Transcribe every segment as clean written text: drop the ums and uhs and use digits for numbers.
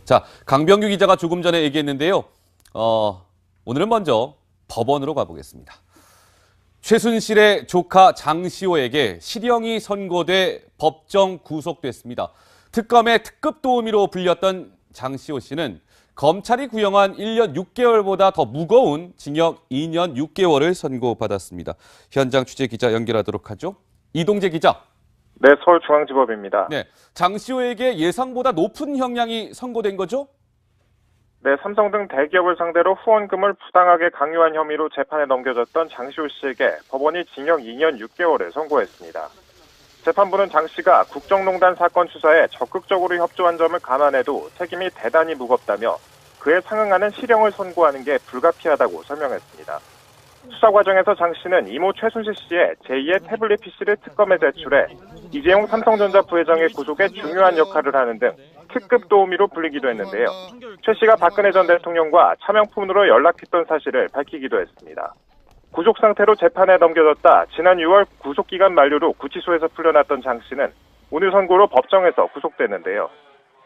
자, 강병규 기자가 조금 전에 얘기했는데요. 오늘은 먼저 법원으로 가보겠습니다. 최순실의 조카 장시호에게 실형이 선고돼 법정 구속됐습니다. 특검의 특급 도우미로 불렸던 장시호 씨는 검찰이 구형한 1년 6개월보다 더 무거운 징역 2년 6개월을 선고받았습니다. 현장 취재 기자 연결하도록 하죠. 이동재 기자. 네, 서울중앙지법입니다. 네, 장시호에게 예상보다 높은 형량이 선고된 거죠? 네, 삼성 등 대기업을 상대로 후원금을 부당하게 강요한 혐의로 재판에 넘겨졌던 장시호 씨에게 법원이 징역 2년 6개월을 선고했습니다. 재판부는 장 씨가 국정농단 사건 수사에 적극적으로 협조한 점을 감안해도 책임이 대단히 무겁다며 그에 상응하는 실형을 선고하는 게 불가피하다고 설명했습니다. 수사 과정에서 장 씨는 이모 최순실 씨의 제2의 태블릿 PC를 특검에 제출해 이재용 삼성전자 부회장의 구속에 중요한 역할을 하는 등 특급 도우미로 불리기도 했는데요. 최 씨가 박근혜 전 대통령과 차명폰으로 연락했던 사실을 밝히기도 했습니다. 구속 상태로 재판에 넘겨졌다 지난 6월 구속기간 만료로 구치소에서 풀려났던 장 씨는 오늘 선고로 법정에서 구속됐는데요.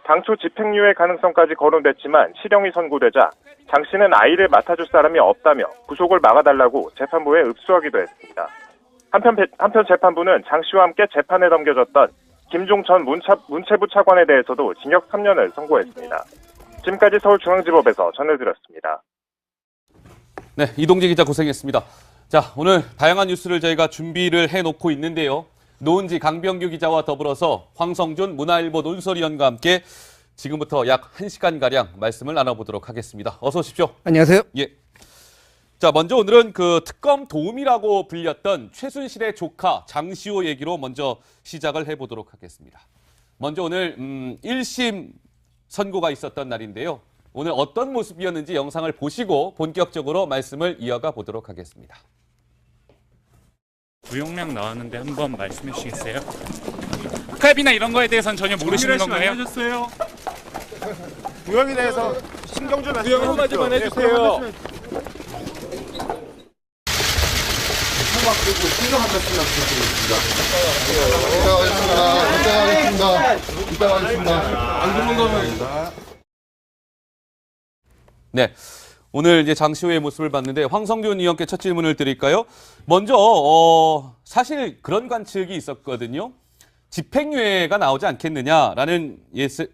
당초 집행유예 가능성까지 거론됐지만 실형이 선고되자 장 씨는 아이를 맡아줄 사람이 없다며 구속을 막아달라고 재판부에 읍수하기도 했습니다. 한편 재판부는 장 씨와 함께 재판에 넘겨졌던 김종 전 문체부 차관에 대해서도 징역 3년을 선고했습니다. 지금까지 서울중앙지법에서 전해드렸습니다. 네, 이동재 기자 고생했습니다. 자, 오늘 다양한 뉴스를 저희가 준비를 해놓고 있는데요. 노은지 강병규 기자와 더불어서 황성준 문화일보 논설위원과 함께 지금부터 약 1시간가량 말씀을 나눠보도록 하겠습니다. 어서 오십시오. 안녕하세요. 예. 자, 먼저 오늘은 그 특검 도우미라고 불렸던 최순실의 조카 장시호 얘기로 먼저 시작을 해보도록 하겠습니다. 먼저 오늘 1심 선고가 있었던 날인데요. 오늘 어떤 모습이었는지 영상을 보시고 본격적으로 말씀을 이어가 보도록 하겠습니다. 구형량 나왔는데 한번 말씀해 주시겠어요? 칼비나 이런 거에 대해서는 전혀 모르시는 건가요? 구형에 대해서 신경전 구형 한마디만 해주세요. 이따 가겠습니다. 안 그런 거면. 네. 오늘 이제 장시호의 모습을 봤는데 황성준 의원께 첫 질문을 드릴까요? 먼저 사실 그런 관측이 있었거든요. 집행유예가 나오지 않겠느냐라는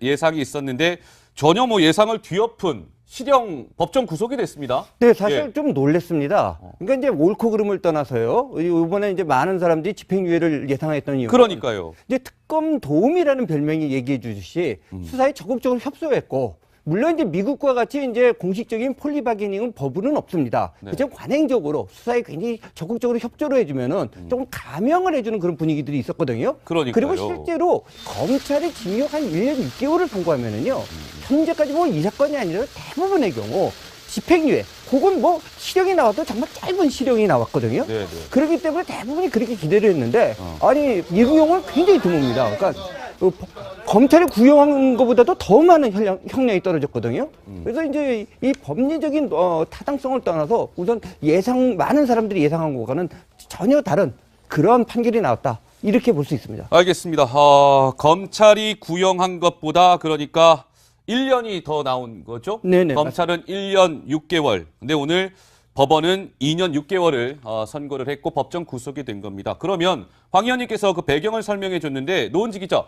예상이 있었는데 전혀 뭐 예상을 뒤엎은 실형 법정 구속이 됐습니다. 네, 사실 예. 좀 놀랬습니다. 그러니까 이제 옳고 그름을 떠나서요. 이번에 이제 많은 사람들이 집행유예를 예상했던 이유는 그러니까요. 이제 특검 도움이라는 별명이 얘기해 주듯이 수사에 적극적으로 협조했고 물론 이제 미국과 같이 이제 공식적인 폴리바게닝은 법으로는 없습니다. 네. 그렇지만 관행적으로 수사에 굉장히 적극적으로 협조를 해주면은 조금 감형을 해주는 그런 분위기들이 있었거든요. 그러니까요. 그리고 실제로 검찰이 징역 한 1년 6개월을 선고하면은요, 현재까지 뭐 이 사건이 아니라 대부분의 경우 집행유예, 혹은 뭐 실형이 나와도 정말 짧은 실형이 나왔거든요. 네네. 그렇기 때문에 대부분이 그렇게 기대를 했는데, 아니, 미국형은 굉장히 드뭅니다. 그러니까 검찰이 구형한 것보다도 더 많은 형량이 떨어졌거든요. 그래서 이제 이 법리적인 타당성을 떠나서 우선 많은 사람들이 예상한 것과는 전혀 다른 그러한 판결이 나왔다. 이렇게 볼 수 있습니다. 알겠습니다. 검찰이 구형한 것보다 그러니까 1년이 더 나온 거죠? 네네. 검찰은 1년 6개월. 근데 오늘 법원은 2년 6개월을 선고를 했고 법정 구속이 된 겁니다. 그러면 황 의원님께서 그 배경을 설명해 줬는데 노은지 기자,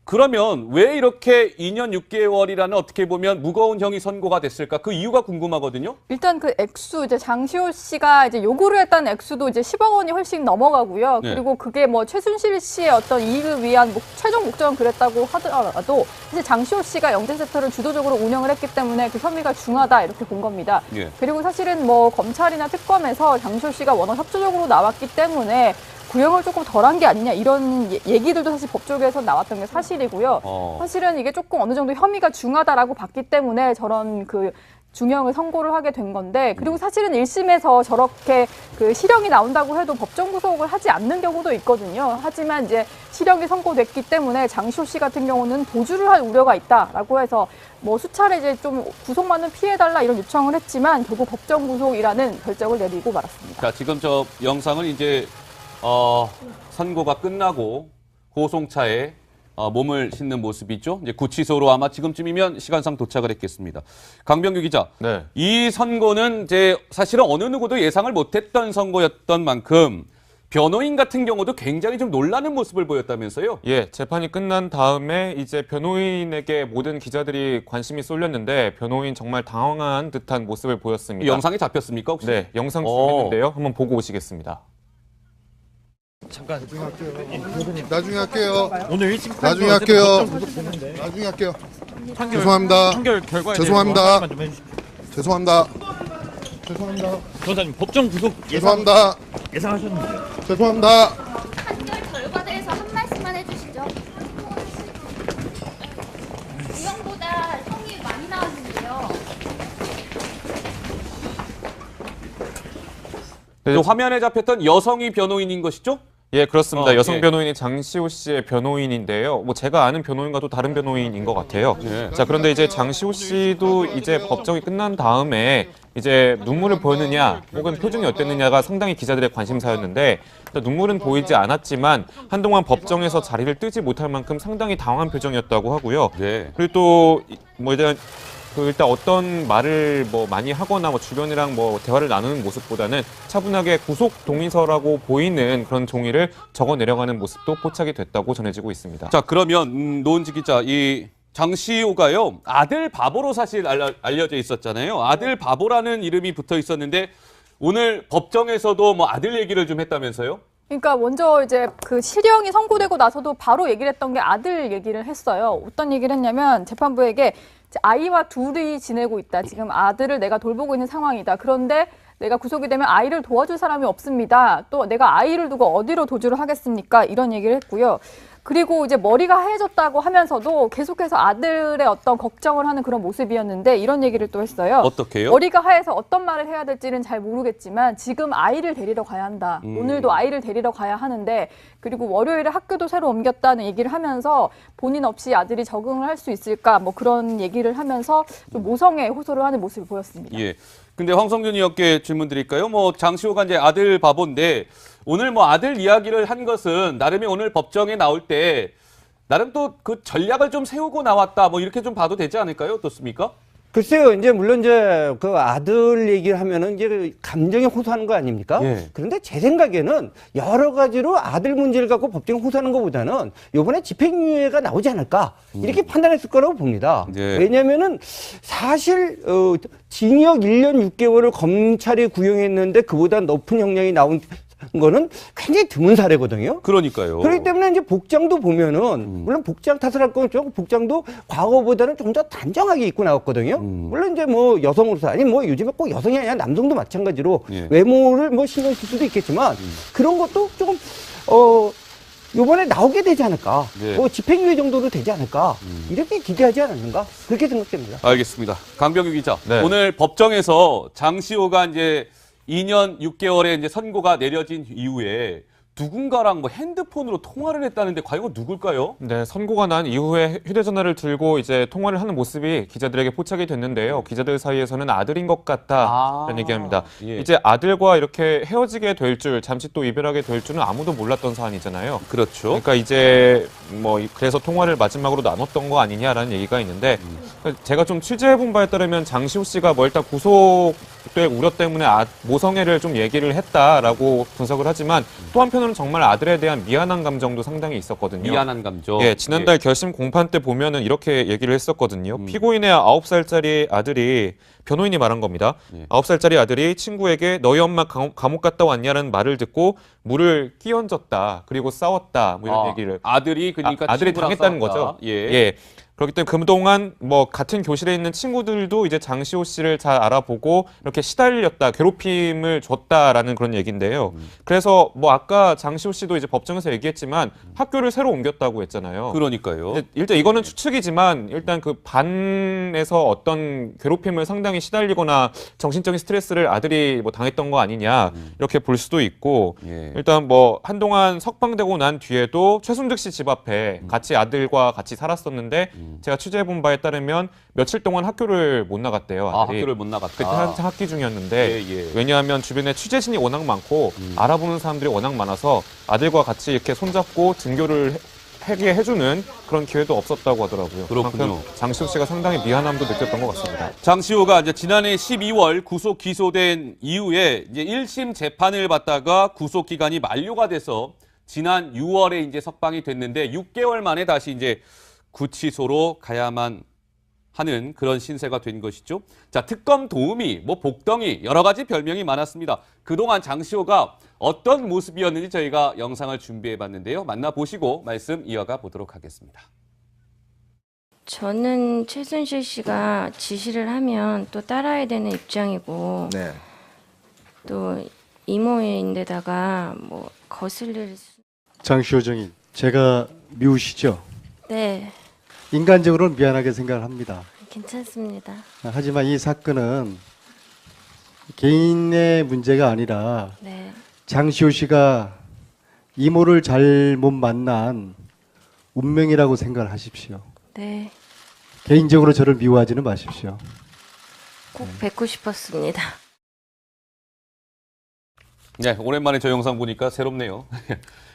그러면 왜 이렇게 2년 6개월이라는 어떻게 보면 무거운 형이 선고가 됐을까? 그 이유가 궁금하거든요. 일단 그 액수, 이제 장시호 씨가 이제 요구를 했던 액수도 이제 10억 원이 훨씬 넘어가고요. 네. 그리고 그게 뭐 최순실 씨의 어떤 이익을 위한 최종 목적은 그랬다고 하더라도 사실 장시호 씨가 영재센터를 주도적으로 운영을 했기 때문에 그 혐의가 중하다 이렇게 본 겁니다. 예. 그리고 사실은 뭐 검찰이나 특검에서 장시호 씨가 워낙 협조적으로 나왔기 때문에 구형을 조금 덜한 게 아니냐 이런 얘기들도 사실 법조계에서 나왔던 게 사실이고요. 사실은 이게 조금 어느 정도 혐의가 중하다라고 봤기 때문에 저런 그 중형을 선고를 하게 된 건데, 그리고 사실은 1심에서 저렇게 그 실형이 나온다고 해도 법정 구속을 하지 않는 경우도 있거든요. 하지만 이제 실형이 선고됐기 때문에 장시호 씨 같은 경우는 도주를 할 우려가 있다라고 해서 뭐 수차례 이제 좀 구속만은 피해달라 이런 요청을 했지만 결국 법정 구속이라는 결정을 내리고 말았습니다. 자, 지금 저 영상을 이제 선고가 끝나고 고송차에 몸을 싣는 모습이죠. 이제 구치소로 아마 지금쯤이면 시간상 도착을 했겠습니다. 강병규 기자, 네. 이 선고는 이제 사실은 어느 누구도 예상을 못했던 선고였던 만큼 변호인 같은 경우도 굉장히 좀 놀라는 모습을 보였다면서요? 예, 재판이 끝난 다음에 이제 변호인에게 모든 기자들이 관심이 쏠렸는데 변호인 정말 당황한 듯한 모습을 보였습니다. 영상이 잡혔습니까 혹시? 네, 영상 준비했는데요. 한번 보고 오시겠습니다. 나중에 할게요. 오늘 일찍 나중에 할게요. 나중에 할게요. 죄송합니다. 판결 결과에 죄송합니다. 대해서 한마디만 좀 해주십시오. 죄송합니다. 죄송합니다. 변호사님 법정 구속 죄송합니다. 예상하셨는데요? 죄송합니다. 판결 결과에 대해서 한 말씀만 해주시죠. 구형보다 형이 많이 나왔는데요. 그 화면에 잡혔던 여성이 변호인인 것이죠? 예, 그렇습니다. 여성 예. 변호인이 장시호 씨의 변호인인데요. 뭐 제가 아는 변호인과 또 다른 변호인인 것 같아요. 예. 자, 그런데 이제 장시호 씨도 이제 법정이 끝난 다음에 이제 눈물을 보였느냐 혹은 표정이 어땠느냐가 상당히 기자들의 관심사였는데 눈물은 보이지 않았지만 한동안 법정에서 자리를 뜨지 못할 만큼 상당히 당황한 표정이었다고 하고요. 네. 그리고 또 뭐 이제 일단 어떤 말을 뭐 많이 하거나 뭐 주변이랑 뭐 대화를 나누는 모습보다는 차분하게 구속 동의서라고 보이는 그런 종이를 적어 내려가는 모습도 포착이 됐다고 전해지고 있습니다. 자, 그러면 노은지 기자, 이 장시호가요 아들 바보로 사실 알려져 있었잖아요. 아들 바보라는 이름이 붙어 있었는데 오늘 법정에서도 뭐 아들 얘기를 좀 했다면서요? 그러니까 먼저 이제 그 실형이 선고되고 나서도 바로 얘기를 했던 게 아들 얘기를 했어요. 어떤 얘기를 했냐면 재판부에게 아이와 둘이 지내고 있다. 지금 아들을 내가 돌보고 있는 상황이다. 그런데 내가 구속이 되면 아이를 도와줄 사람이 없습니다. 또 내가 아이를 두고 어디로 도주를 하겠습니까? 이런 얘기를 했고요. 그리고 이제 머리가 하얘졌다고 하면서도 계속해서 아들의 어떤 걱정을 하는 그런 모습이었는데 이런 얘기를 또 했어요. 어떻게요? 머리가 하얘서 어떤 말을 해야 될지는 잘 모르겠지만 지금 아이를 데리러 가야 한다. 오늘도 아이를 데리러 가야 하는데 그리고 월요일에 학교도 새로 옮겼다는 얘기를 하면서 본인 없이 아들이 적응을 할 수 있을까 뭐 그런 얘기를 하면서 좀 모성애 호소를 하는 모습을 보였습니다. 예. 근데 황성준 의원께 질문 드릴까요? 뭐 장시호가 이제 아들 바보인데 오늘 뭐 아들 이야기를 한 것은 나름의 오늘 법정에 나올 때 나름 또 그 전략을 좀 세우고 나왔다 뭐 이렇게 좀 봐도 되지 않을까요? 어떻습니까? 글쎄요, 이제 물론 이제 그 아들 얘기를 하면은 이제 감정에 호소하는 거 아닙니까? 예. 그런데 제 생각에는 여러 가지로 아들 문제를 갖고 법정에 호소하는 것보다는 이번에 집행유예가 나오지 않을까 이렇게 판단했을 거라고 봅니다. 네. 왜냐면은 사실 징역 1년 6개월을 검찰이 구형했는데 그보다 높은 형량이 나온 거는 굉장히 드문 사례거든요. 그러니까요. 그렇기 때문에 이제 복장도 보면은 물론 복장 탓을 할 건 없죠. 복장도 과거보다는 좀 더 단정하게 입고 나왔거든요. 물론 이제 뭐 여성으로서 아니 뭐 요즘에 꼭 여성이 아니라 남성도 마찬가지로 예. 외모를 뭐 신경 쓸 수도 있겠지만 그런 것도 조금 요번에 나오게 되지 않을까. 네. 뭐 집행유예 정도로 되지 않을까. 이렇게 기대하지 않았는가. 그렇게 생각됩니다. 알겠습니다. 강병규 기자. 네. 오늘 법정에서 장시호가 이제 2년 6개월에 이제 선고가 내려진 이후에 누군가랑 뭐 핸드폰으로 통화를 했다는데 과연 누굴까요? 네, 선고가 난 이후에 휴대전화를 들고 이제 통화를 하는 모습이 기자들에게 포착이 됐는데요. 기자들 사이에서는 아들인 것 같다라는 얘기합니다. 예. 이제 아들과 이렇게 헤어지게 될 줄, 잠시 또 이별하게 될 줄은 아무도 몰랐던 사안이잖아요. 그렇죠. 그러니까 이제 뭐 그래서 통화를 마지막으로 나눴던 거 아니냐라는 얘기가 있는데 제가 좀 취재해본 바에 따르면 장시호 씨가 뭐 일단 구속될 우려 때문에 모성애를 좀 얘기를 했다라고 분석을 하지만 또 한편으로는 정말 아들에 대한 미안한 감정도 상당히 있었거든요. 미안한 감정. 예, 지난달 결심 공판 때 보면은 이렇게 얘기를 했었거든요. 피고인의 9살짜리 아들이 변호인이 말한 겁니다. 예. 9살짜리 아들이 친구에게 너희 엄마 감옥 갔다 왔냐는 말을 듣고 물을 끼얹었다. 그리고 싸웠다. 뭐 이런 얘기를. 아들이 그러니까 아들이 친구랑 당했다는 싸웠다. 거죠. 예. 그렇기 때문에 그동안 뭐 같은 교실에 있는 친구들도 이제 장시호 씨를 잘 알아보고 이렇게 시달렸다, 괴롭힘을 줬다라는 그런 얘기인데요. 그래서 뭐 아까 장시호 씨도 이제 법정에서 얘기했지만 학교를 새로 옮겼다고 했잖아요. 그러니까요. 일단 이거는 추측이지만 일단 그 반에서 어떤 괴롭힘을 상당히 시달리거나 정신적인 스트레스를 아들이 뭐 당했던 거 아니냐 이렇게 볼 수도 있고 예. 일단 뭐 한동안 석방되고 난 뒤에도 최순득 씨 집 앞에 같이 아들과 같이 살았었는데 제가 취재해본 바에 따르면 며칠 동안 학교를 못 나갔대요. 아들이. 학교를 못 나갔다. 그때 한창 학기 중이었는데 예. 왜냐하면 주변에 취재진이 워낙 많고 알아보는 사람들이 워낙 많아서 아들과 같이 이렇게 손잡고 등교를 회개해주는 그런 기회도 없었다고 하더라고요. 그렇군요. 그만큼 장시호 씨가 상당히 미안함도 느꼈던 것 같습니다. 장시호가 이제 지난해 12월 구속 기소된 이후에 이제 1심 재판을 받다가 구속 기간이 만료가 돼서 지난 6월에 이제 석방이 됐는데 6개월 만에 다시 이제 구치소로 가야만 하는 그런 신세가 된 것이죠. 자, 특검 도우미, 뭐 복덩이 여러 가지 별명이 많았습니다. 그동안 장시호가 어떤 모습이었는지 저희가 영상을 준비해 봤는데요. 만나보시고 말씀 이어가 보도록 하겠습니다. 저는 최순실 씨가 지시를 하면 또 따라야 되는 입장이고 또 이모인데다가 뭐 거슬릴 장시호 정인, 제가 미우시죠? 네, 인간적으로는 미안하게 생각을 합니다. 괜찮습니다. 하지만 이 사건은 개인의 문제가 아니라 네, 장시호 씨가 이모를 잘못 만난 운명이라고 생각을 하십시오. 네, 개인적으로 저를 미워하지는 마십시오. 꼭 뵙고 싶었습니다. 네, 오랜만에 저 영상 보니까 새롭네요.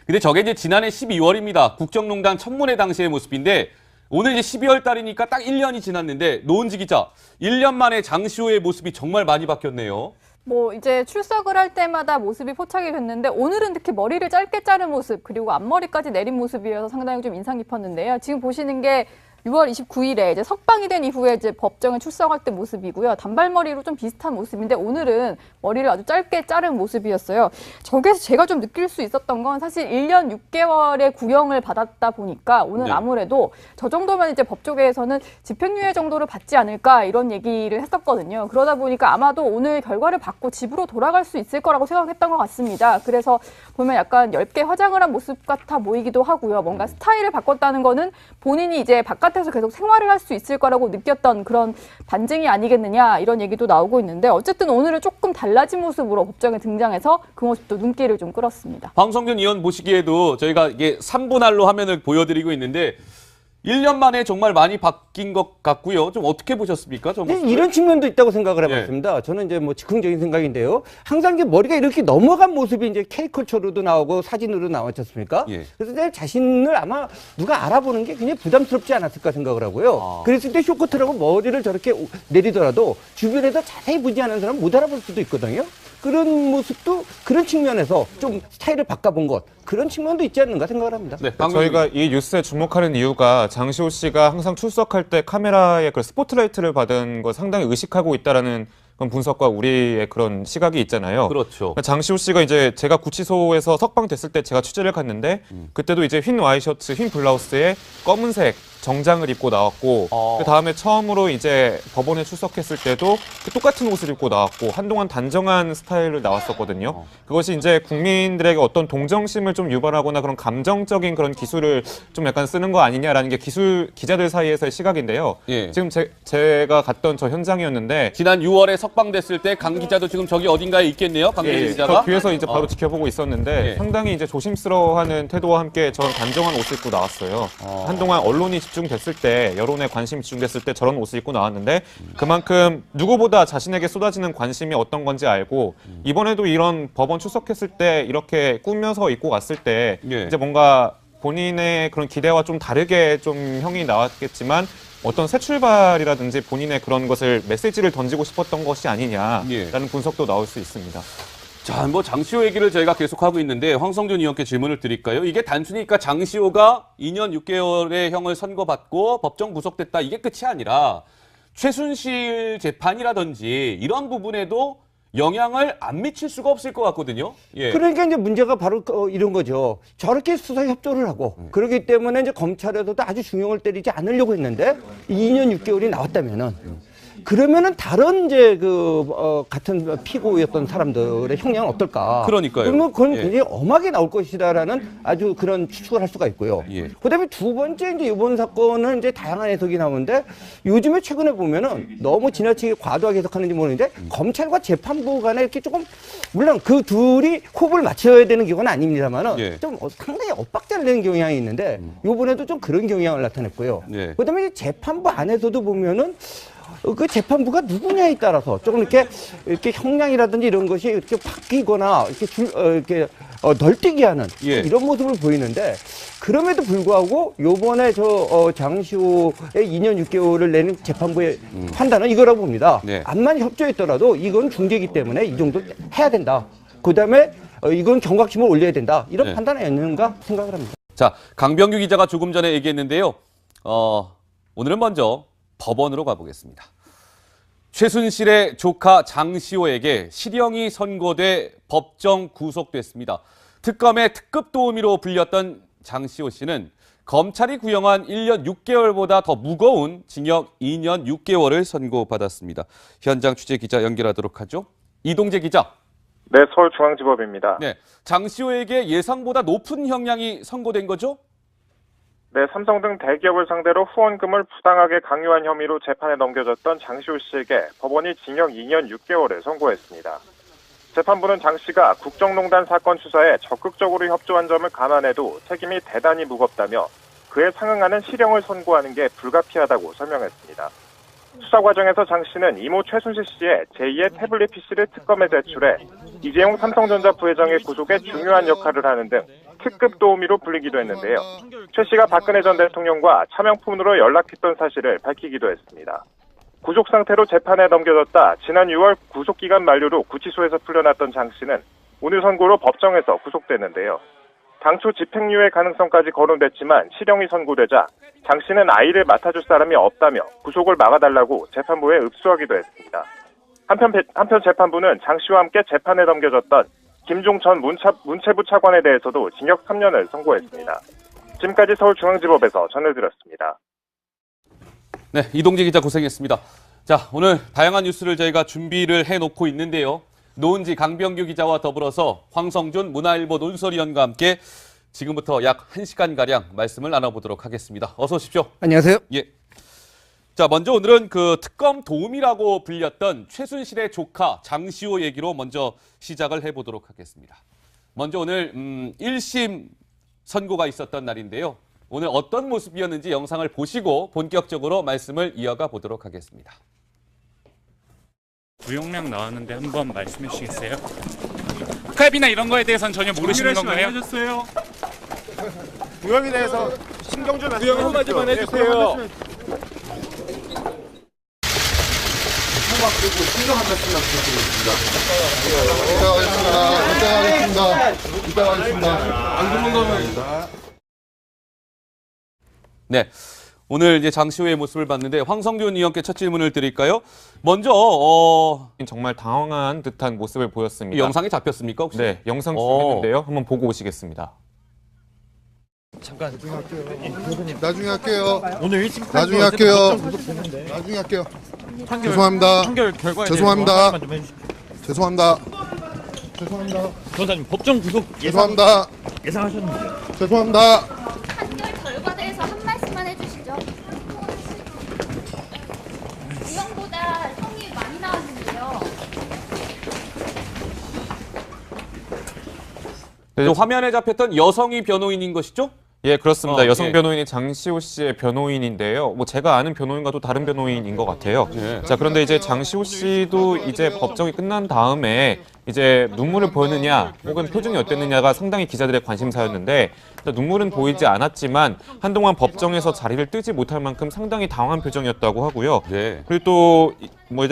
근데 저게 이제 지난해 12월입니다. 국정농단 청문회 당시의 모습인데 오늘 이제 12월 달이니까 딱 1년이 지났는데 노은지 기자, 1년 만에 장시호의 모습이 정말 많이 바뀌었네요. 뭐 이제 출석을 할 때마다 모습이 포착이 됐는데 오늘은 특히 머리를 짧게 자른 모습 그리고 앞머리까지 내린 모습이어서 상당히 좀 인상 깊었는데요. 지금 보시는 게 6월 29일에 이제 석방이 된 이후에 이제 법정에 출석할 때 모습이고요. 단발머리로 좀 비슷한 모습인데 오늘은 머리를 아주 짧게 자른 모습이었어요. 저기서 제가 좀 느낄 수 있었던 건 사실 1년 6개월의 구형을 받았다 보니까 오늘 네. 아무래도 저 정도면 이제 법조계에서는 집행유예 정도를 받지 않을까 이런 얘기를 했었거든요. 그러다 보니까 아마도 오늘 결과를 받고 집으로 돌아갈 수 있을 거라고 생각했던 것 같습니다. 그래서 보면 약간 엷게 화장을 한 모습 같아 보이기도 하고요. 뭔가 스타일을 바꿨다는 거는 본인이 이제 바깥에서 계속 생활을 할 수 있을 거라고 느꼈던 그런 반증이 아니겠느냐 이런 얘기도 나오고 있는데 어쨌든 오늘은 조금 달라진 모습으로 법정에 등장해서 그 모습도 눈길을 좀 끌었습니다. 황성균 의원 보시기에도 저희가 이게 3분할로 화면을 보여드리고 있는데 1년 만에 정말 많이 바뀐 것 같고요. 좀 어떻게 보셨습니까? 저 모습을? 이런 측면도 있다고 생각을 해봤습니다. 저는 이제 뭐 즉흥적인 생각인데요. 항상 이제 머리가 이렇게 넘어간 모습이 이제 캐리커처로도 나오고 사진으로 나왔지 않습니까? 예. 그래서 내 자신을 아마 누가 알아보는 게 굉장히 부담스럽지 않았을까 생각을 하고요. 그랬을 때 쇼커트라고 머리를 저렇게 내리더라도 주변에서 자세히 보지 않은 사람 못 알아볼 수도 있거든요. 그런 모습도 그런 측면에서 좀 스타일을 바꿔본 것 그런 측면도 있지 않는가 생각을 합니다. 네, 저희가 이 뉴스에 주목하는 이유가 장시호 씨가 항상 출석할 때 카메라에 그 스포트라이트를 받은 거 상당히 의식하고 있다라는 그런 분석과 우리의 그런 시각이 있잖아요. 그렇죠. 장시호 씨가 이제 제가 구치소에서 석방됐을 때 제가 취재를 갔는데 그때도 이제 흰 와이셔츠, 흰 블라우스에 검은색 정장을 입고 나왔고 그 다음에 처음으로 이제 법원에 출석했을 때도 그 똑같은 옷을 입고 나왔고 한동안 단정한 스타일을 나왔었거든요. 그것이 이제 국민들에게 어떤 동정심을 좀 유발하거나 그런 감정적인 그런 기술을 좀 약간 쓰는 거 아니냐라는 게 기자들 사이에서의 시각인데요. 예. 지금 제가 갔던 저 현장이었는데 지난 6월에 석방됐을 때 강 기자도 지금 저기 어딘가에 있겠네요. 강대진 기자가. 저 뒤에서 이제 바로 지켜보고 있었는데 예. 상당히 이제 조심스러워하는 태도와 함께 저런 단정한 옷을 입고 나왔어요. 한동안 언론이 집중됐을 때, 여론에 관심이 집중됐을 때 저런 옷을 입고 나왔는데 그만큼 누구보다 자신에게 쏟아지는 관심이 어떤 건지 알고 이번에도 이런 법원 출석했을 때 이렇게 꾸며서 입고 갔을 때 예. 이제 뭔가 본인의 그런 기대와 좀 다르게 좀 형이 나왔겠지만 어떤 새 출발이라든지 본인의 그런 것을 메시지를 던지고 싶었던 것이 아니냐라는 예. 분석도 나올 수 있습니다. 자, 뭐 장시호 얘기를 저희가 계속하고 있는데 황성준 의원께 질문을 드릴까요? 이게 단순히 그러니까 장시호가 2년 6개월의 형을 선고받고 법정 구속됐다 이게 끝이 아니라 최순실 재판이라든지 이런 부분에도 영향을 안 미칠 수가 없을 것 같거든요. 예. 그러니까 이제 문제가 바로 이런 거죠. 저렇게 수사 협조를 하고 그렇기 때문에 이제 검찰에서도 아주 중형을 때리지 않으려고 했는데 2년 6개월이 나왔다면은 그러면은 다른 이제 같은 피고였던 사람들의 형량은 어떨까? 그러니까요. 그러면 그건 예. 굉장히 엄하게 나올 것이다라는 아주 그런 추측을 할 수가 있고요. 예. 그다음에 두 번째 이제 이번 사건은 이제 다양한 해석이 나오는데 요즘에 최근에 보면은 너무 지나치게 과도하게 해석하는지 모르는데 검찰과 재판부 간에 이렇게 조금 물론 그 둘이 호흡을 맞춰야 되는 경우는 아닙니다만은 예. 좀 상당히 엇박자를 내는 경향이 있는데 요번에도 좀 그런 경향을 나타냈고요. 예. 그다음에 이제 재판부 안에서도 보면은 그 재판부가 누구냐에 따라서 조금 이렇게 형량이라든지 이런 것이 이렇게 바뀌거나 이렇게 널뛰게 하는 예. 이런 모습을 보이는데 그럼에도 불구하고 요번에 장시호의 2년 6개월을 내는 재판부의 판단은 이거라고 봅니다. 네. 암만 협조했더라도 이건 중재이기 때문에 이 정도 해야 된다. 그다음에 이건 경각심을 올려야 된다. 이런 네. 판단이 아닌가 생각을 합니다. 자, 강병규 기자가 조금 전에 얘기했는데요. 오늘은 먼저 법원으로 가보겠습니다. 최순실의 조카 장시호에게 실형이 선고돼 법정 구속됐습니다. 특검의 특급 도우미로 불렸던 장시호 씨는 검찰이 구형한 1년 6개월보다 더 무거운 징역 2년 6개월을 선고받았습니다. 현장 취재 기자 연결하도록 하죠. 이동재 기자. 네, 서울중앙지법입니다. 네, 장시호에게 예상보다 높은 형량이 선고된 거죠? 네, 삼성 등 대기업을 상대로 후원금을 부당하게 강요한 혐의로 재판에 넘겨졌던 장시호 씨에게 법원이 징역 2년 6개월을 선고했습니다. 재판부는 장 씨가 국정농단 사건 수사에 적극적으로 협조한 점을 감안해도 책임이 대단히 무겁다며 그에 상응하는 실형을 선고하는 게 불가피하다고 설명했습니다. 수사 과정에서 장 씨는 이모 최순실 씨의 제2의 태블릿 PC를 특검에 제출해 이재용 삼성전자 부회장의 구속에 중요한 역할을 하는 등 특급 도우미로 불리기도 했는데요. 최 씨가 박근혜 전 대통령과 차명폰으로 연락했던 사실을 밝히기도 했습니다. 구속 상태로 재판에 넘겨졌다 지난 6월 구속기간 만료로 구치소에서 풀려났던 장 씨는 오늘 선고로 법정에서 구속됐는데요. 당초 집행유예 가능성까지 거론됐지만 실형이 선고되자 장 씨는 아이를 맡아줄 사람이 없다며 구속을 막아달라고 재판부에 읍수하기도 했습니다. 한편 재판부는 장 씨와 함께 재판에 넘겨졌던 김종 전 문체부 차관에 대해서도 징역 3년을 선고했습니다. 지금까지 서울중앙지법에서 전해드렸습니다. 네, 이동재 기자 고생했습니다. 자, 오늘 다양한 뉴스를 저희가 준비를 해놓고 있는데요. 노은지, 강병규 기자와 더불어서 황성준 문화일보 논설위원과 함께 지금부터 약 1시간가량 말씀을 나눠보도록 하겠습니다. 어서 오십시오. 안녕하세요. 예. 자, 먼저 오늘은 그 특검 도우미라고 불렸던 최순실의 조카 장시호 얘기로 먼저 시작을 해보도록 하겠습니다. 먼저 오늘 1심 선고가 있었던 날인데요. 오늘 어떤 모습이었는지 영상을 보시고 본격적으로 말씀을 이어가 보도록 하겠습니다. 구형량 나왔는데 한번 말씀해 주시겠어요? 특활비나 이런 거에 대해서는 전혀 모르시는 건가요? 알려줬어요. 구형에 대해서 신경 좀 구형 한마디만 해주세요. 이따가 하겠습니다. 안 도망가면. 네, 오늘 이제 장시호의 모습을 봤는데 황성균 의원께 첫 질문을 드릴까요? 먼저 정말 당황한 듯한 모습을 이 보였습니다. 영상이 잡혔습니까 혹시? 네, 영상 준비했는데요. 한번 보고 오시겠습니다. 나중에 할게요. 오늘 1심 나중에 할게요. 나중에 할게요. 죄송합니다. 판결 결과에 죄송합니다. 대해서 좀 해주십시오. 죄송합니다. 죄송합니다. 변호사님 법정 구속 죄송합니다. 예상하셨는데요. 죄송합니다. 판결 결과에 대해서 한 말씀만 해주시죠. 구형보다 형이 많이 나왔는데요. 그 화면에 잡혔던 여성이 변호인인 것이죠? 예, 그렇습니다. 여성 예. 변호인이 장시호 씨의 변호인인데요. 뭐 제가 아는 변호인과도 다른 변호인인 것 같아요. 예. 자, 그런데 이제 장시호 씨도 이제 법정이 끝난 다음에 이제 눈물을 보였느냐 혹은 표정이 어땠느냐가 상당히 기자들의 관심사였는데 눈물은 보이지 않았지만 한동안 법정에서 자리를 뜨지 못할 만큼 상당히 당황한 표정이었다고 하고요. 네. 그리고 또 뭐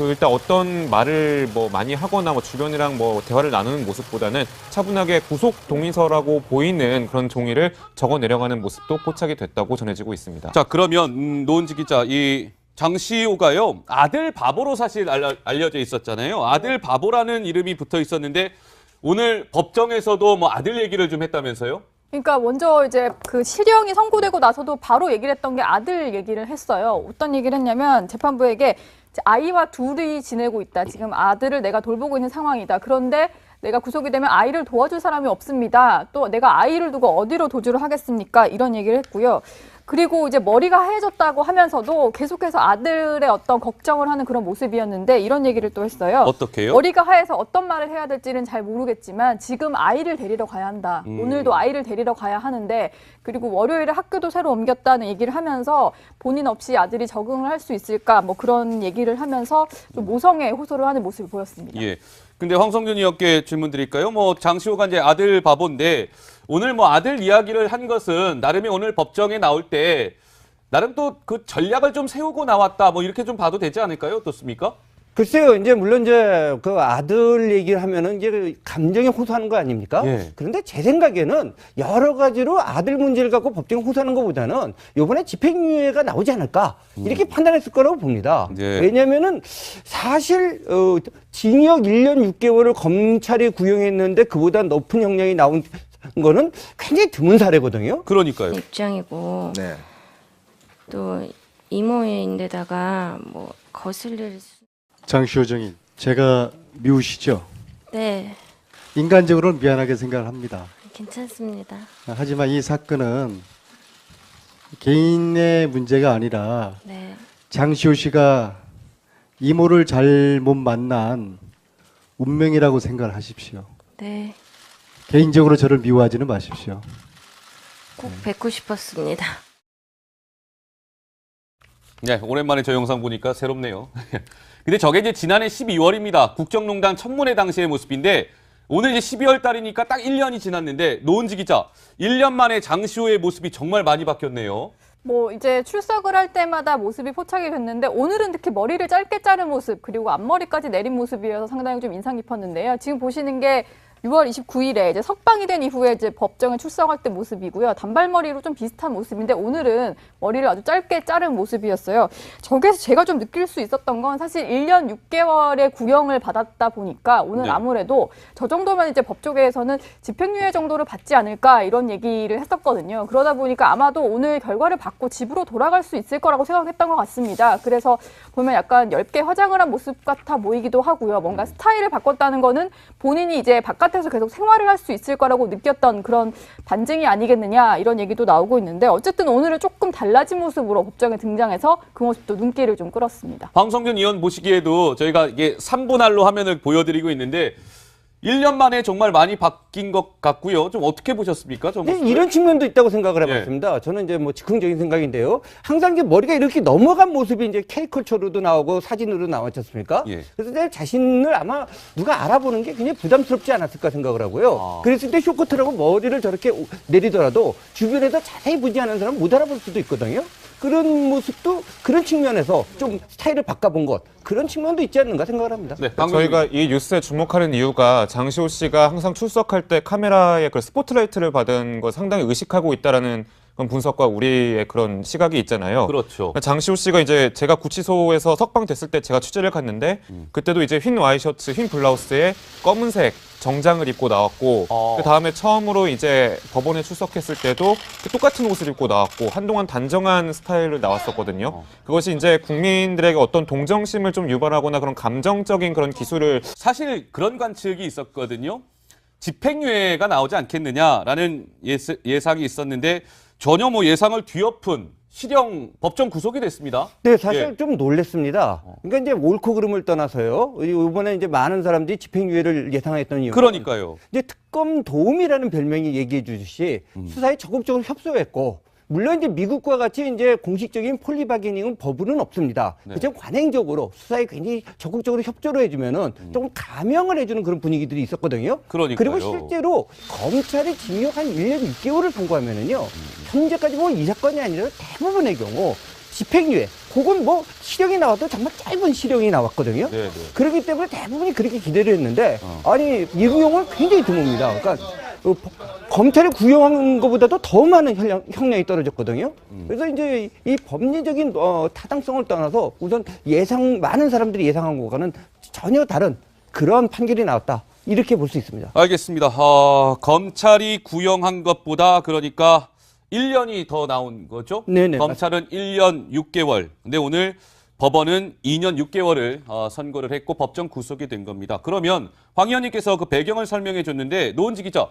일단 어떤 말을 뭐 많이 하거나 뭐 주변이랑 뭐 대화를 나누는 모습보다는 차분하게 구속 동의서라고 보이는 그런 종이를 적어 내려가는 모습도 포착이 됐다고 전해지고 있습니다. 자, 그러면 노은지 기자, 이 장시호가요 아들 바보로 사실 알려져 있었잖아요. 아들 바보라는 이름이 붙어 있었는데 오늘 법정에서도 뭐 아들 얘기를 좀 했다면서요? 그러니까 먼저 이제 그 실형이 선고되고 나서도 바로 얘기를 했던 게 아들 얘기를 했어요. 어떤 얘기를 했냐면 재판부에게 아이와 둘이 지내고 있다. 지금 아들을 내가 돌보고 있는 상황이다. 그런데 내가 구속이 되면 아이를 도와줄 사람이 없습니다. 또 내가 아이를 두고 어디로 도주를 하겠습니까? 이런 얘기를 했고요. 그리고 이제 머리가 하얘졌다고 하면서도 계속해서 아들의 어떤 걱정을 하는 그런 모습이었는데 이런 얘기를 또 했어요. 어떻게요? 머리가 하얘서 어떤 말을 해야 될지는 잘 모르겠지만 지금 아이를 데리러 가야 한다. 오늘도 아이를 데리러 가야 하는데 그리고 월요일에 학교도 새로 옮겼다는 얘기를 하면서 본인 없이 아들이 적응을 할 수 있을까 뭐 그런 얘기를 하면서 좀 모성애 호소를 하는 모습을 보였습니다. 예. 근데 황성균 의원께 질문 드릴까요? 뭐 장시호가 이제 아들 바보인데 오늘 뭐 아들 이야기를 한 것은 나름의 오늘 법정에 나올 때 나름 또 그 전략을 좀 세우고 나왔다 뭐 이렇게 좀 봐도 되지 않을까요? 어떻습니까? 글쎄요, 이제 물론 이제 그 아들 얘기를 하면은 이제 감정에 호소하는 거 아닙니까? 예. 그런데 제 생각에는 여러 가지로 아들 문제를 갖고 법정에 호소하는 것보다는 이번에 집행유예가 나오지 않을까 이렇게 판단했을 거라고 봅니다. 예. 왜냐면은 사실 징역 1년 6개월을 검찰이 구형했는데 그보다 높은 형량이 나온 거는 굉장히 드문 사례거든요. 그러니까요. 입장이고 또 이모인데다가 뭐 거슬릴 장시호 정인, 제가 미우시죠? 네, 인간적으로는 미안하게 생각을 합니다. 괜찮습니다. 하지만 이 사건은 개인의 문제가 아니라 네, 장시호 씨가 이모를 잘못 만난 운명이라고 생각을 하십시오. 네, 개인적으로 저를 미워하지는 마십시오. 꼭 뵙고 싶었습니다. 네, 오랜만에 저 영상 보니까 새롭네요. 근데 저게 이제 지난해 12월입니다. 국정농단 청문회 당시의 모습인데 오늘 이제 12월 달이니까 딱 1년이 지났는데 노은지 기자, 1년 만에 장시호의 모습이 정말 많이 바뀌었네요. 뭐 이제 출석을 할 때마다 모습이 포착이 됐는데 오늘은 특히 머리를 짧게 자른 모습 그리고 앞머리까지 내린 모습이어서 상당히 좀 인상 깊었는데요. 지금 보시는 게 6월 29일에 이제 석방이 된 이후에 이제 법정에 출석할 때 모습이고요. 단발머리로 좀 비슷한 모습인데 오늘은 머리를 아주 짧게 자른 모습이었어요. 저기서 제가 좀 느낄 수 있었던 건 사실 1년 6개월의 구형을 받았다 보니까 오늘 네. 아무래도 저 정도면 이제 법조계에서는 집행유예 정도를 받지 않을까 이런 얘기를 했었거든요. 그러다 보니까 아마도 오늘 결과를 받고 집으로 돌아갈 수 있을 거라고 생각했던 것 같습니다. 그래서 보면 약간 엷게 화장을 한 모습 같아 보이기도 하고요. 뭔가 스타일을 바꿨다는 거는 본인이 이제 바깥에서 계속 생활을 할 수 있을 거라고 느꼈던 그런 반증이 아니겠느냐 이런 얘기도 나오고 있는데 어쨌든 오늘은 조금 달라진 모습으로 법정에 등장해서 그 모습도 눈길을 좀 끌었습니다. 황성균 의원 보시기에도 저희가 이게 3분할로 화면을 보여드리고 있는데 1년 만에 정말 많이 바뀐 것 같고요. 좀 어떻게 보셨습니까? 저 모습을? 이런 측면도 있다고 생각을 해봤습니다. 저는 이제 뭐 즉흥적인 생각인데요. 항상 이제 머리가 이렇게 넘어간 모습이 이제 K컬처로도 나오고 사진으로 나왔지 않습니까? 예. 그래서 내 자신을 아마 누가 알아보는 게 굉장히 부담스럽지 않았을까 생각을 하고요. 그랬을 때 쇼커트라고 머리를 저렇게 내리더라도 주변에서 자세히 보지 않은 사람은 못 알아볼 수도 있거든요. 그런 모습도 그런 측면에서 좀 스타일을 바꿔본 것 그런 측면도 있지 않는가 생각을 합니다. 네, 저희가 이 뉴스에 주목하는 이유가 장시호 씨가 항상 출석할 때 카메라에 그 스포트라이트를 받은 거 상당히 의식하고 있다라는 그런 분석과 우리의 그런 시각이 있잖아요. 그렇죠. 장시호 씨가 이제 제가 구치소에서 석방됐을 때 제가 취재를 갔는데 그때도 이제 흰 와이셔츠, 흰 블라우스에 검은색 정장을 입고 나왔고 그 다음에 처음으로 이제 법원에 출석했을 때도 똑같은 옷을 입고 나왔고 한동안 단정한 스타일로 나왔었거든요. 그것이 이제 국민들에게 어떤 동정심을 좀 유발하거나 그런 감정적인 그런 기술을 사실 그런 관측이 있었거든요. 집행유예가 나오지 않겠느냐라는 예상이 있었는데 전혀 뭐 예상을 뒤엎은 실형 법정 구속이 됐습니다. 네, 사실 예. 좀 놀랬습니다. 그러니까 이제 옳고 그름을 떠나서요. 이번에 이제 많은 사람들이 집행유예를 예상했던 이유는 그러니까요. 이제 특검 도움이라는 별명이 얘기해 주듯이 수사에 적극적으로 협조했고 물론 이제 미국과 같이 이제 공식적인 폴리바게닝은 법으로는 없습니다. 그렇지만 관행적으로 수사에 굉장히 적극적으로 협조를 해주면은 조금 감형을 해주는 그런 분위기들이 있었거든요. 그러니까요. 그리고 실제로 검찰이 징역 한 1년 6개월을 선고하면은요. 현재까지 뭐 이 사건이 아니라 대부분의 경우 집행유예 혹은 뭐 실형이 나와도 정말 짧은 실형이 나왔거든요. 네, 네. 그렇기 때문에 대부분이 그렇게 기대를 했는데 아니 이 구형은 굉장히 드뭅니다. 그러니까 검찰이 구형한 것보다도 더 많은 형량이 떨어졌거든요. 그래서 이제 이 법리적인 타당성을 떠나서 우선 많은 사람들이 예상한 것과는 전혀 다른 그런 판결이 나왔다. 이렇게 볼 수 있습니다. 알겠습니다. 검찰이 구형한 것보다 그러니까 1년이 더 나온 거죠? 네네. 검찰은 1년 6개월. 근데 오늘 법원은 2년 6개월을 선고를 했고 법정 구속이 된 겁니다. 그러면 황 의원님께서 그 배경을 설명해 줬는데 노은지 기자,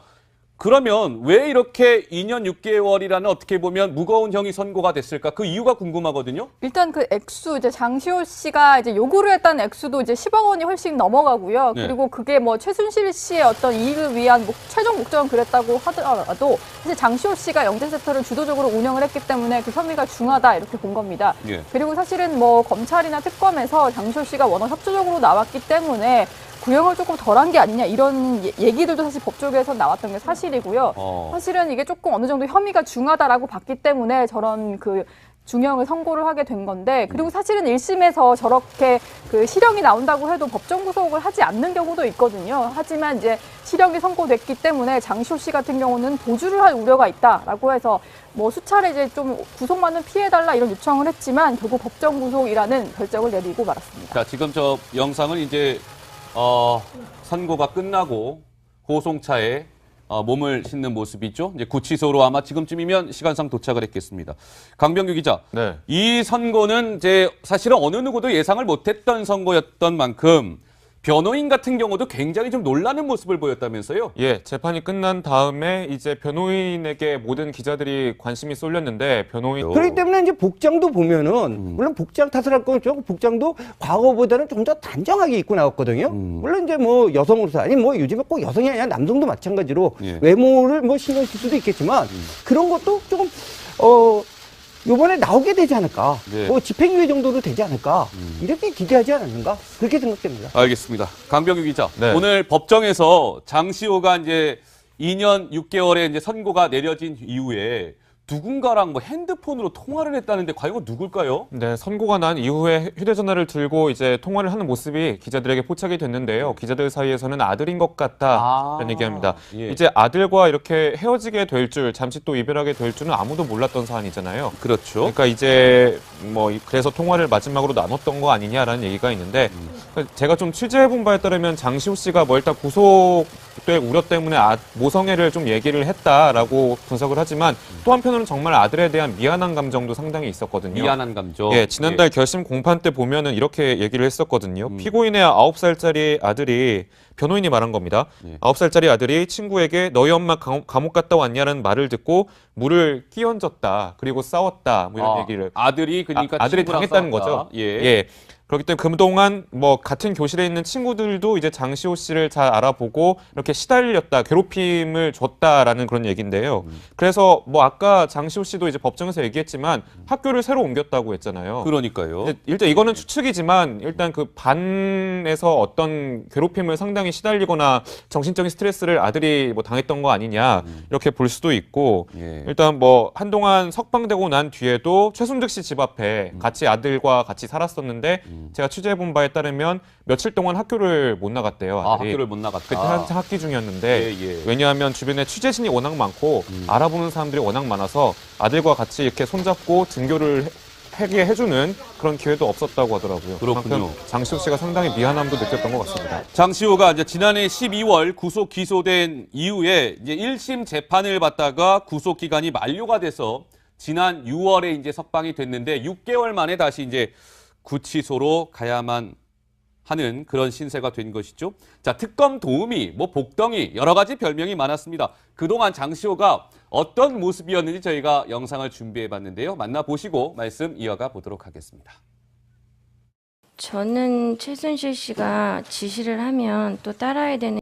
그러면 왜 이렇게 2년 6개월이라는 어떻게 보면 무거운 형이 선고가 됐을까? 그 이유가 궁금하거든요. 일단 그 액수 이제 장시호 씨가 이제 요구를 했던 액수도 이제 10억 원이 훨씬 넘어가고요. 네. 그리고 그게 뭐 최순실 씨의 어떤 이익을 위한 최종 목적은 그랬다고 하더라도 사실 장시호 씨가 영재센터를 주도적으로 운영을 했기 때문에 그 혐의가 중하다 이렇게 본 겁니다. 예. 그리고 사실은 뭐 검찰이나 특검에서 장시호 씨가 워낙 협조적으로 나왔기 때문에 구형을 조금 덜한 게 아니냐 이런 얘기들도 사실 법조계에서 나왔던 게 사실이고요. 사실은 이게 조금 어느 정도 혐의가 중하다라고 봤기 때문에 저런 그 중형을 선고를 하게 된 건데, 그리고 사실은 1심에서 저렇게 그 실형이 나온다고 해도 법정 구속을 하지 않는 경우도 있거든요. 하지만 이제 실형이 선고됐기 때문에 장시호 씨 같은 경우는 도주를 할 우려가 있다라고 해서 뭐 수차례 이제 좀 구속만은 피해달라 이런 요청을 했지만 결국 법정 구속이라는 결정을 내리고 말았습니다. 자, 지금 저 영상을 이제 선고가 끝나고 호송차에 몸을 싣는 모습이죠. 이제 구치소로 아마 지금쯤이면 시간상 도착을 했겠습니다. 강병규 기자, 네. 이 선고는 이제 사실은 어느 누구도 예상을 못했던 선고였던 만큼 변호인 같은 경우도 굉장히 좀 놀라는 모습을 보였다면서요? 예, 재판이 끝난 다음에 이제 변호인에게 모든 기자들이 관심이 쏠렸는데 변호인 그렇기 때문에 이제 복장도 보면은 물론 복장 탓을 할 건 없죠. 복장도 과거보다는 좀 더 단정하게 입고 나왔거든요. 물론 이제 뭐 여성으로서 아니 뭐 요즘에 꼭 여성이 아니라 남성도 마찬가지로 예. 외모를 뭐 신경 쓸 수도 있겠지만 그런 것도 조금 요번에 나오게 되지 않을까. 네. 뭐 집행유예 정도로 되지 않을까. 이렇게 기대하지 않았는가. 그렇게 생각됩니다. 알겠습니다. 강병규 기자, 네. 오늘 법정에서 장시호가 이제 2년 6개월의 이제 선고가 내려진 이후에 누군가랑 뭐 핸드폰으로 통화를 했다는데 과연 누굴까요? 네, 선고가 난 이후에 휴대전화를 들고 이제 통화를 하는 모습이 기자들에게 포착이 됐는데요. 기자들 사이에서는 아들인 것 같다라는 얘기합니다. 예. 이제 아들과 이렇게 헤어지게 될 줄, 잠시 또 이별하게 될 줄은 아무도 몰랐던 사안이잖아요. 그렇죠. 그러니까 이제 뭐 그래서 통화를 마지막으로 나눴던 거 아니냐라는 얘기가 있는데 제가 좀 취재해본 바에 따르면 장시호 씨가 뭐 일단 구속될 우려 때문에 모성애를 좀 얘기를 했다라고 분석을 하지만 또 한편으로는 정말 아들에 대한 미안한 감정도 상당히 있었거든요. 미안한 감정. 예, 지난달 결심 공판 때 보면은 이렇게 얘기를 했었거든요. 피고인의 9살짜리 아들이 변호인이 말한 겁니다. 예. 9살짜리 아들이 친구에게 너희 엄마 감옥 갔다 왔냐는 말을 듣고 물을 끼얹었다. 그리고 싸웠다. 뭐 이런 얘기를. 아들이 그러니까 아들이 친구랑 당했다는 싸웠다. 거죠. 예. 그렇기 때문에 그동안 뭐 같은 교실에 있는 친구들도 이제 장시호 씨를 잘 알아보고 이렇게 시달렸다, 괴롭힘을 줬다라는 그런 얘기인데요. 그래서 뭐 아까 장시호 씨도 이제 법정에서 얘기했지만 학교를 새로 옮겼다고 했잖아요. 그러니까요. 일단 이거는 추측이지만 일단 그 반에서 어떤 괴롭힘을 상당히 시달리거나 정신적인 스트레스를 아들이 뭐 당했던 거 아니냐 이렇게 볼 수도 있고 예. 일단 뭐 한동안 석방되고 난 뒤에도 최순득 씨 집 앞에 같이 아들과 같이 살았었는데 제가 취재해본 바에 따르면 며칠 동안 학교를 못 나갔대요. 아들이. 학교를 못 나갔다. 그때 한창 학기 중이었는데 예. 왜냐하면 주변에 취재진이 워낙 많고 알아보는 사람들이 워낙 많아서 아들과 같이 이렇게 손잡고 등교를 하게 해주는 그런 기회도 없었다고 하더라고요. 그렇군요. 그만큼 장시호 씨가 상당히 미안함도 느꼈던 것 같습니다. 장시호가 이제 지난해 12월 구속 기소된 이후에 이제 1심 재판을 받다가 구속 기간이 만료가 돼서 지난 6월에 이제 석방이 됐는데 6개월 만에 다시 이제 구치소로 가야만 하는 그런 신세가 된 것이죠. 자, 특검 도우미, 뭐 복덩이 여러 가지 별명이 많았습니다. 그동안 장시호가 어떤 모습이었는지 저희가 영상을 준비해봤는데요. 만나보시고 말씀 이어가 보도록 하겠습니다. 저는 최순실 씨가 지시를 하면 또 따라야 되는